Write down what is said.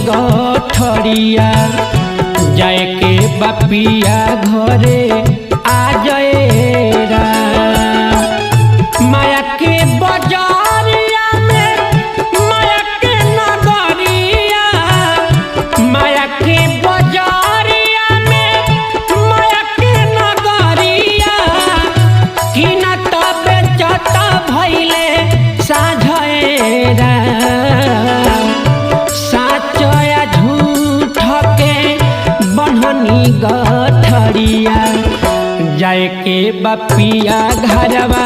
गठरिया जाए के बपिया घरे आ जाएरा माया के बजारिया में माया के नगरिया माया के बजारिया में माया के नगरिया कि न तबे चता भइले साझेरा साचया झूठ के बन्हनी गठरिया जाए के बपिया घरवा